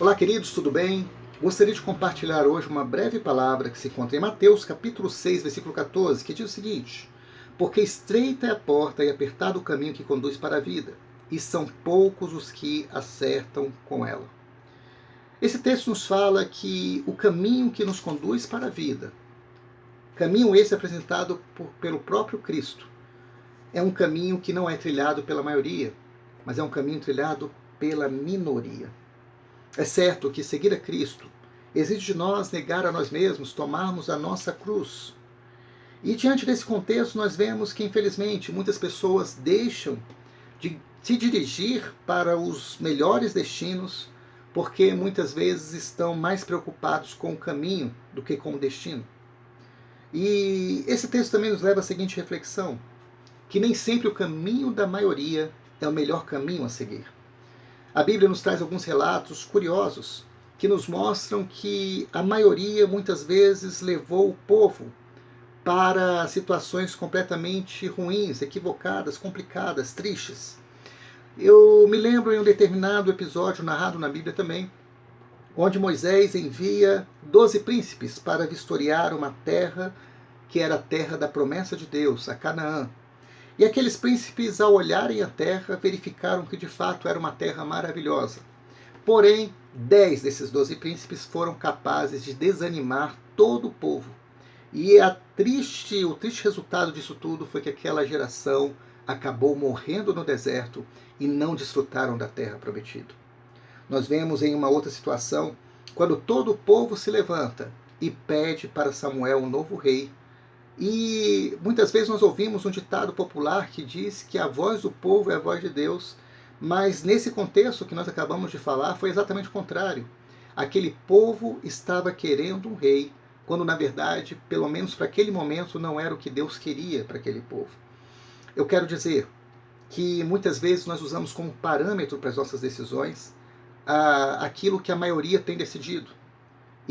Olá, queridos, tudo bem? Gostaria de compartilhar hoje uma breve palavra que se encontra em Mateus, capítulo 6, versículo 14, que diz o seguinte: Porque estreita é a porta e apertado o caminho que conduz para a vida, e são poucos os que acertam com ela. Esse texto nos fala que o caminho que nos conduz para a vida, caminho esse apresentado pelo próprio Cristo, é um caminho que não é trilhado pela maioria, mas é um caminho trilhado pela minoria. É certo que seguir a Cristo exige de nós negar a nós mesmos, tomarmos a nossa cruz. E diante desse contexto, nós vemos que, infelizmente, muitas pessoas deixam de se dirigir para os melhores destinos, porque muitas vezes estão mais preocupados com o caminho do que com o destino. E esse texto também nos leva à seguinte reflexão: que nem sempre o caminho da maioria é o melhor caminho a seguir. A Bíblia nos traz alguns relatos curiosos que nos mostram que a maioria muitas vezes levou o povo para situações completamente ruins, equivocadas, complicadas, tristes. Eu me lembro em um determinado episódio narrado na Bíblia também, onde Moisés envia 12 príncipes para vistoriar uma terra que era a terra da promessa de Deus, a Canaã. E aqueles príncipes, ao olharem a terra, verificaram que de fato era uma terra maravilhosa. Porém, 10 desses 12 príncipes foram capazes de desanimar todo o povo. E o triste resultado disso tudo foi que aquela geração acabou morrendo no deserto e não desfrutaram da terra prometida. Nós vemos em uma outra situação, quando todo o povo se levanta e pede para Samuel um novo rei. E muitas vezes nós ouvimos um ditado popular que diz que a voz do povo é a voz de Deus, mas nesse contexto que nós acabamos de falar foi exatamente o contrário. Aquele povo estava querendo um rei, quando na verdade, pelo menos para aquele momento, não era o que Deus queria para aquele povo. Eu quero dizer que muitas vezes nós usamos como parâmetro para as nossas decisões aquilo que a maioria tem decidido.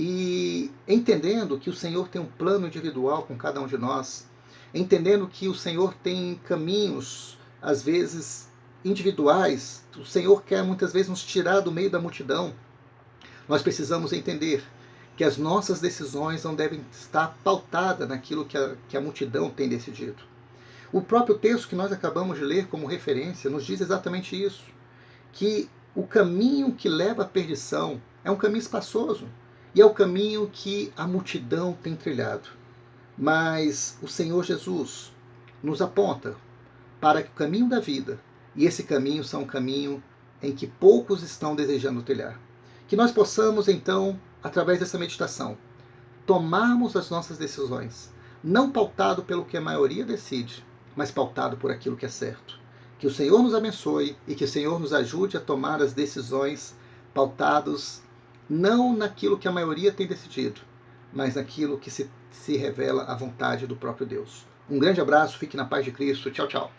E entendendo que o Senhor tem um plano individual com cada um de nós, entendendo que o Senhor tem caminhos, às vezes, individuais, o Senhor quer muitas vezes nos tirar do meio da multidão, nós precisamos entender que as nossas decisões não devem estar pautadas naquilo que a multidão tem decidido. O próprio texto que nós acabamos de ler como referência nos diz exatamente isso, que o caminho que leva à perdição é um caminho espaçoso, e é o caminho que a multidão tem trilhado. Mas o Senhor Jesus nos aponta para o caminho da vida, e esse caminho é um caminho em que poucos estão desejando trilhar. Que nós possamos, então, através dessa meditação, tomarmos as nossas decisões, não pautado pelo que a maioria decide, mas pautado por aquilo que é certo. Que o Senhor nos abençoe e que o Senhor nos ajude a tomar as decisões pautados não naquilo que a maioria tem decidido, mas naquilo que se revela a vontade do próprio Deus. Um grande abraço, fique na paz de Cristo. Tchau, tchau.